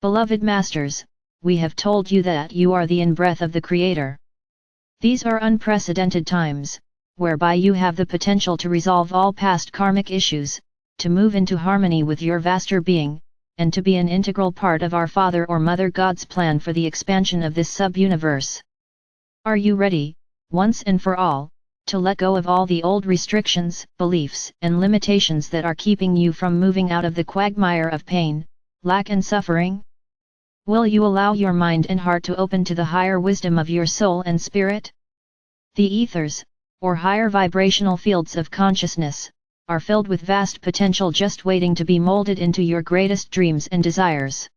Beloved Masters, we have told you that you are the in-breath of the Creator. These are unprecedented times, whereby you have the potential to resolve all past karmic issues, to move into harmony with your vaster being, and to be an integral part of our Father or Mother God's plan for the expansion of this sub-universe. Are you ready, once and for all, to let go of all the old restrictions, beliefs, and limitations that are keeping you from moving out of the quagmire of pain, lack and suffering? Will you allow your mind and heart to open to the higher wisdom of your soul and spirit? The ethers, or higher vibrational fields of consciousness, are filled with vast potential just waiting to be molded into your greatest dreams and desires.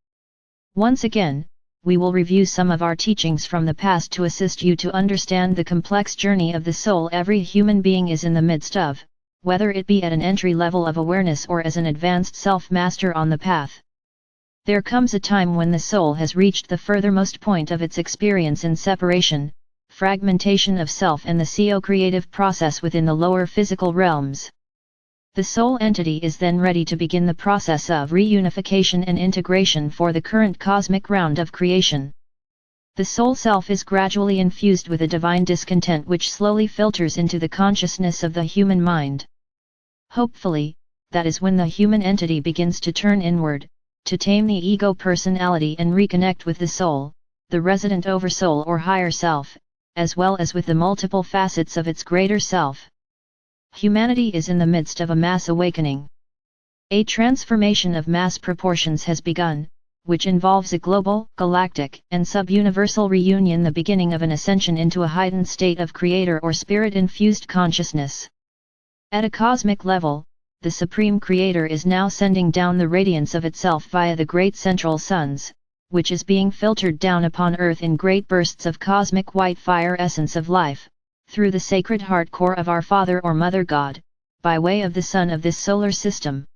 Once again, we will review some of our teachings from the past to assist you to understand the complex journey of the soul every human being is in the midst of, whether it be at an entry level of awareness or as an advanced self-master on the path. There comes a time when the soul has reached the furthermost point of its experience in separation, fragmentation of self and the co-creative process within the lower physical realms. The soul entity is then ready to begin the process of reunification and integration for the current cosmic round of creation. The soul self is gradually infused with a divine discontent which slowly filters into the consciousness of the human mind. Hopefully, that is when the human entity begins to turn inward, to tame the ego personality and reconnect with the soul, the resident oversoul or higher self, as well as with the multiple facets of its greater self. Humanity is in the midst of a mass awakening. A transformation of mass proportions has begun, which involves a global, galactic, and sub-universal reunion, the beginning of an ascension into a heightened state of creator or spirit-infused consciousness. At a cosmic level, the Supreme Creator is now sending down the radiance of itself via the great central suns, which is being filtered down upon Earth in great bursts of cosmic white fire essence of life, through the sacred heart core of our Father or Mother God, by way of the sun of this solar system.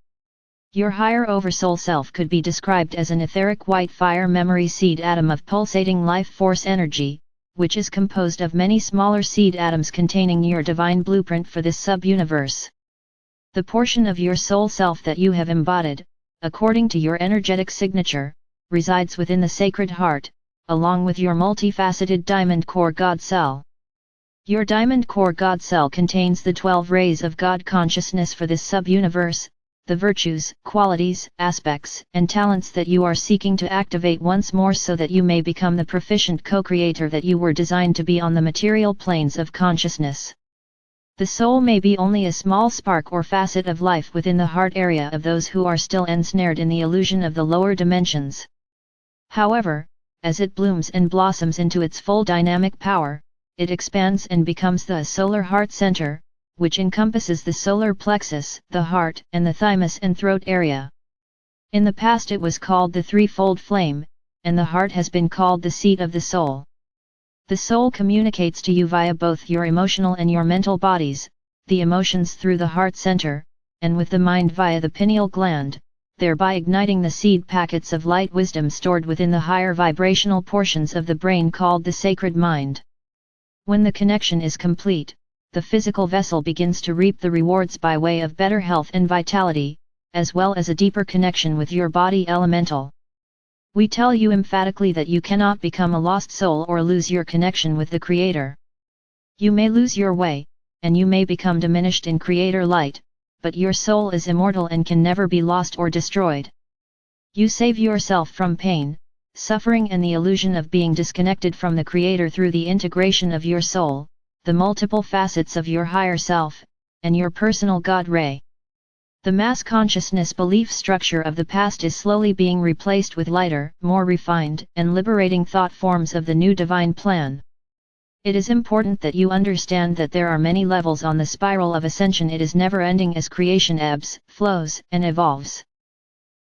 Your higher oversoul self could be described as an etheric white fire memory seed atom of pulsating life force energy, which is composed of many smaller seed atoms containing your divine blueprint for this sub-universe. The portion of your soul self that you have embodied, according to your energetic signature, resides within the sacred heart, along with your multifaceted diamond core God cell. Your diamond core God cell contains the 12 rays of God consciousness for this sub-universe, the virtues, qualities, aspects, and talents that you are seeking to activate once more so that you may become the proficient co-creator that you were designed to be on the material planes of consciousness. The soul may be only a small spark or facet of life within the heart area of those who are still ensnared in the illusion of the lower dimensions. However, as it blooms and blossoms into its full dynamic power, it expands and becomes the solar heart center, which encompasses the solar plexus, the heart, and the thymus and throat area. In the past it was called the threefold flame, and the heart has been called the seat of the soul. The soul communicates to you via both your emotional and your mental bodies, the emotions through the heart center, and with the mind via the pineal gland, thereby igniting the seed packets of light wisdom stored within the higher vibrational portions of the brain called the sacred mind. When the connection is complete, the physical vessel begins to reap the rewards by way of better health and vitality, as well as a deeper connection with your body elemental. We tell you emphatically that you cannot become a lost soul or lose your connection with the Creator. You may lose your way, and you may become diminished in Creator light, but your soul is immortal and can never be lost or destroyed. You save yourself from pain, suffering and the illusion of being disconnected from the Creator through the integration of your soul, the multiple facets of your higher self, and your personal God ray. The mass consciousness belief structure of the past is slowly being replaced with lighter, more refined, and liberating thought forms of the new divine plan. It is important that you understand that there are many levels on the spiral of ascension. It is never ending as creation ebbs, flows, and evolves.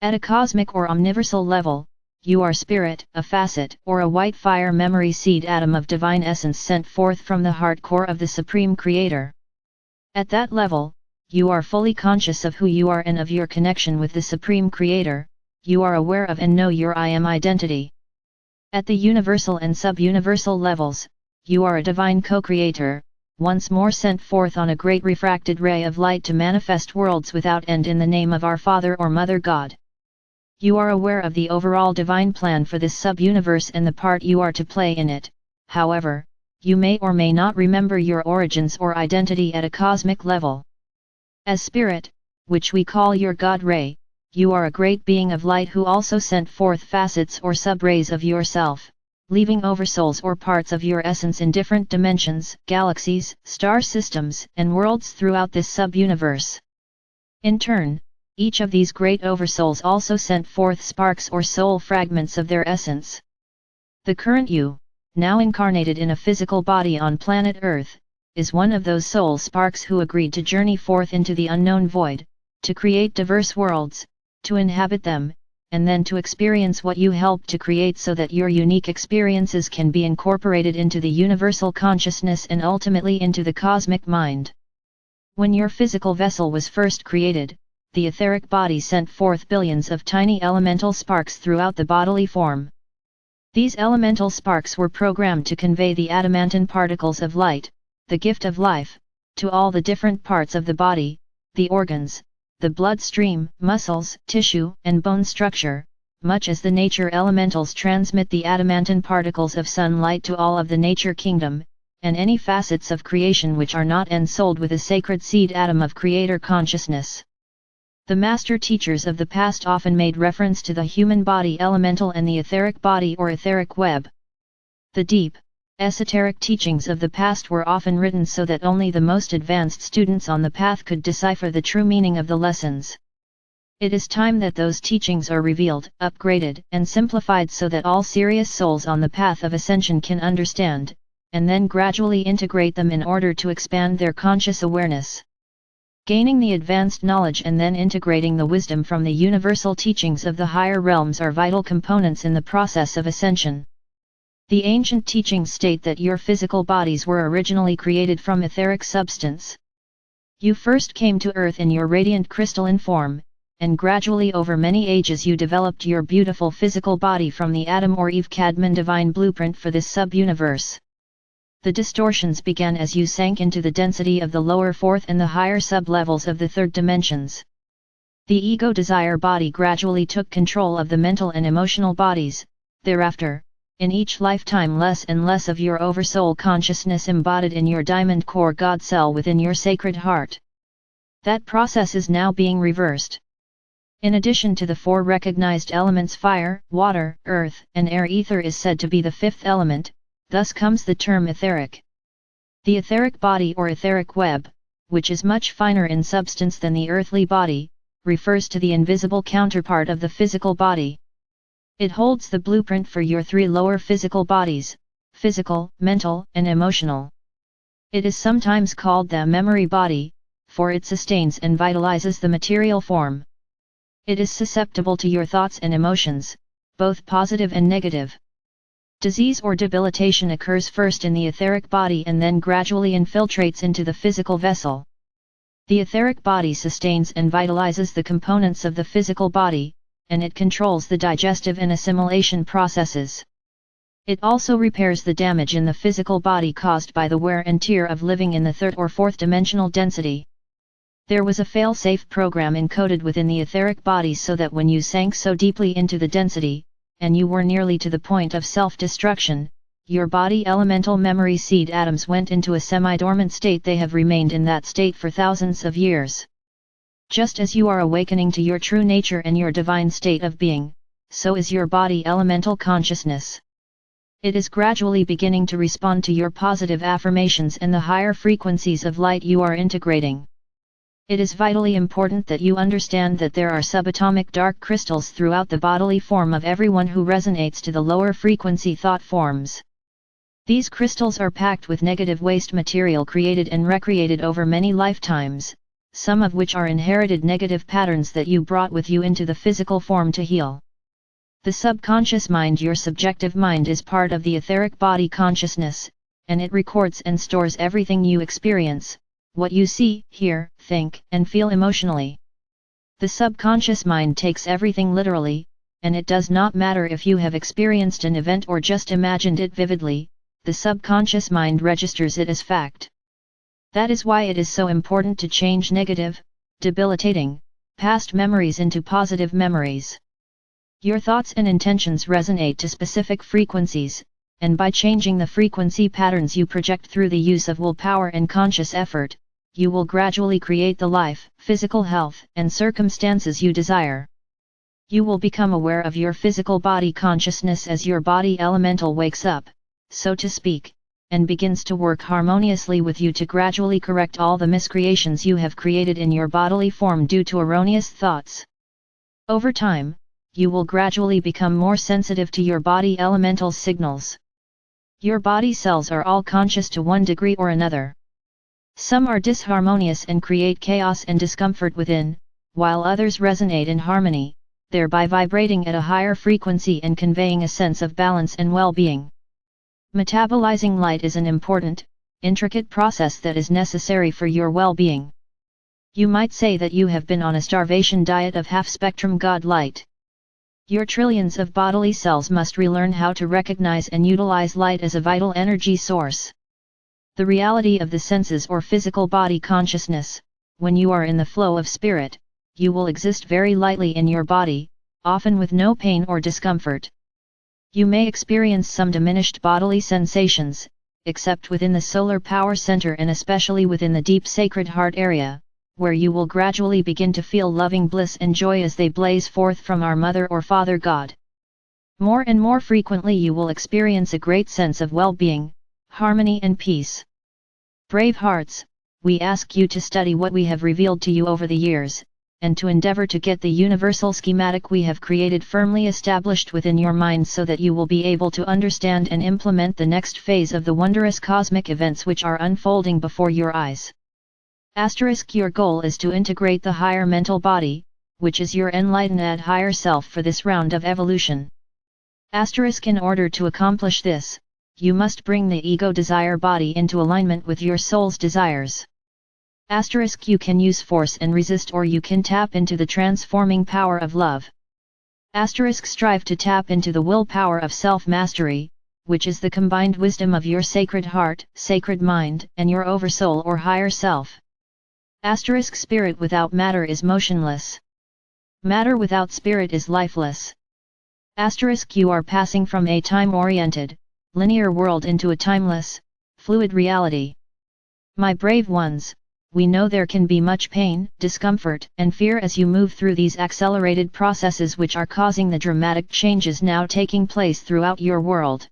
At a cosmic or omniversal level, you are spirit, a facet, or a white fire memory seed atom of divine essence sent forth from the heart core of the Supreme Creator. At that level, you are fully conscious of who you are and of your connection with the Supreme Creator. You are aware of and know your I am identity. At the universal and sub-universal levels, you are a divine co-creator, once more sent forth on a great refracted ray of light to manifest worlds without end in the name of our Father or Mother God. You are aware of the overall divine plan for this sub-universe and the part you are to play in it. However, you may or may not remember your origins or identity at a cosmic level. As spirit, which we call your God ray, you are a great being of light who also sent forth facets or sub-rays of yourself, leaving oversouls or parts of your essence in different dimensions, galaxies, star systems, and worlds throughout this sub-universe. In turn, each of these great oversouls also sent forth sparks or soul fragments of their essence. The current you, now incarnated in a physical body on planet Earth, is one of those soul sparks who agreed to journey forth into the unknown void, to create diverse worlds, to inhabit them, and then to experience what you helped to create so that your unique experiences can be incorporated into the universal consciousness and ultimately into the cosmic mind. When your physical vessel was first created, the etheric body sent forth billions of tiny elemental sparks throughout the bodily form. These elemental sparks were programmed to convey the adamantine particles of light, the gift of life, to all the different parts of the body, the organs, the bloodstream, muscles, tissue, and bone structure, much as the nature elementals transmit the adamantine particles of sunlight to all of the nature kingdom, and any facets of creation which are not ensouled with a sacred seed atom of creator consciousness. The master teachers of the past often made reference to the human body elemental and the etheric body or etheric web. The deep, esoteric teachings of the past were often written so that only the most advanced students on the path could decipher the true meaning of the lessons. It is time that those teachings are revealed, upgraded, and simplified so that all serious souls on the path of ascension can understand, and then gradually integrate them in order to expand their conscious awareness. Gaining the advanced knowledge and then integrating the wisdom from the universal teachings of the higher realms are vital components in the process of ascension. The ancient teachings state that your physical bodies were originally created from etheric substance. You first came to Earth in your radiant crystalline form, and gradually over many ages you developed your beautiful physical body from the Adam or Eve Cadman divine blueprint for this sub-universe. The distortions began as you sank into the density of the lower fourth and the higher sub-levels of the third dimensions. The ego desire body gradually took control of the mental and emotional bodies. Thereafter, in each lifetime less and less of your oversoul consciousness embodied in your diamond core God cell within your sacred heart. That process is now being reversed. In addition to the four recognized elements fire, water, earth, and air, ether is said to be the fifth element. Thus comes the term etheric. The etheric body or etheric web, which is much finer in substance than the earthly body, refers to the invisible counterpart of the physical body. It holds the blueprint for your three lower physical bodies, physical, mental, and emotional. It is sometimes called the memory body, for it sustains and vitalizes the material form. It is susceptible to your thoughts and emotions, both positive and negative. Disease or debilitation occurs first in the etheric body and then gradually infiltrates into the physical vessel. The etheric body sustains and vitalizes the components of the physical body, and it controls the digestive and assimilation processes. It also repairs the damage in the physical body caused by the wear and tear of living in the third or fourth dimensional density. There was a fail-safe program encoded within the etheric body so that when you sank so deeply into the density, and you were nearly to the point of self-destruction, your body elemental memory seed atoms went into a semi-dormant state. They have remained in that state for thousands of years. Just as you are awakening to your true nature and your divine state of being, so is your body elemental consciousness. It is gradually beginning to respond to your positive affirmations and the higher frequencies of light you are integrating. It is vitally important that you understand that there are subatomic dark crystals throughout the bodily form of everyone who resonates to the lower frequency thought forms. These crystals are packed with negative waste material created and recreated over many lifetimes, some of which are inherited negative patterns that you brought with you into the physical form to heal. The subconscious mind, your subjective mind, is part of the etheric body consciousness, and it records and stores everything you experience, what you see, hear, think, and feel emotionally. The subconscious mind takes everything literally, and it does not matter if you have experienced an event or just imagined it vividly, the subconscious mind registers it as fact. That is why it is so important to change negative, debilitating, past memories into positive memories. Your thoughts and intentions resonate to specific frequencies, and by changing the frequency patterns you project through the use of willpower and conscious effort, you will gradually create the life, physical health, and circumstances you desire. You will become aware of your physical body consciousness as your body elemental wakes up, so to speak, and begins to work harmoniously with you to gradually correct all the miscreations you have created in your bodily form due to erroneous thoughts. Over time, you will gradually become more sensitive to your body elemental signals. Your body cells are all conscious to one degree or another. Some are disharmonious and create chaos and discomfort within, while others resonate in harmony, thereby vibrating at a higher frequency and conveying a sense of balance and well-being. Metabolizing light is an important, intricate process that is necessary for your well-being. You might say that you have been on a starvation diet of half-spectrum God light. Your trillions of bodily cells must relearn how to recognize and utilize light as a vital energy source. The reality of the senses or physical body consciousness, when you are in the flow of spirit, you will exist very lightly in your body, often with no pain or discomfort. You may experience some diminished bodily sensations, except within the solar power center and especially within the deep sacred heart area, where you will gradually begin to feel loving bliss and joy as they blaze forth from our Mother or Father God. More and more frequently you will experience a great sense of well-being, harmony and peace. Brave hearts, we ask you to study what we have revealed to you over the years, and to endeavor to get the universal schematic we have created firmly established within your mind so that you will be able to understand and implement the next phase of the wondrous cosmic events which are unfolding before your eyes. Your goal is to integrate the higher mental body, which is your enlightened higher self for this round of evolution. In order to accomplish this, you must bring the ego desire body into alignment with your soul's desires. You can use force and resist, or you can tap into the transforming power of love. Strive to tap into the willpower of self-mastery, which is the combined wisdom of your sacred heart, sacred mind, and your oversoul or higher self. Spirit without matter is motionless. Matter without spirit is lifeless. You are passing from a time-oriented, linear world into a timeless, fluid reality. My brave ones, we know there can be much pain, discomfort, and fear as you move through these accelerated processes which are causing the dramatic changes now taking place throughout your world.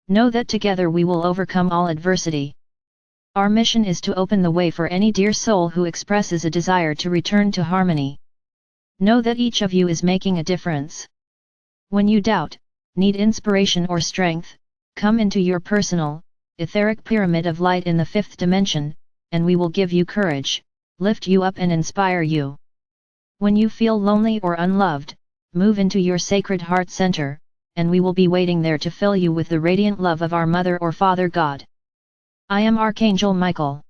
Know that together we will overcome all adversity. Our mission is to open the way for any dear soul who expresses a desire to return to harmony. Know that each of you is making a difference. When you doubt, need inspiration or strength, come into your personal, etheric pyramid of light in the 5th dimension, and we will give you courage, lift you up and inspire you. When you feel lonely or unloved, move into your sacred heart center, and we will be waiting there to fill you with the radiant love of our Mother or Father God. I am Archangel Michael.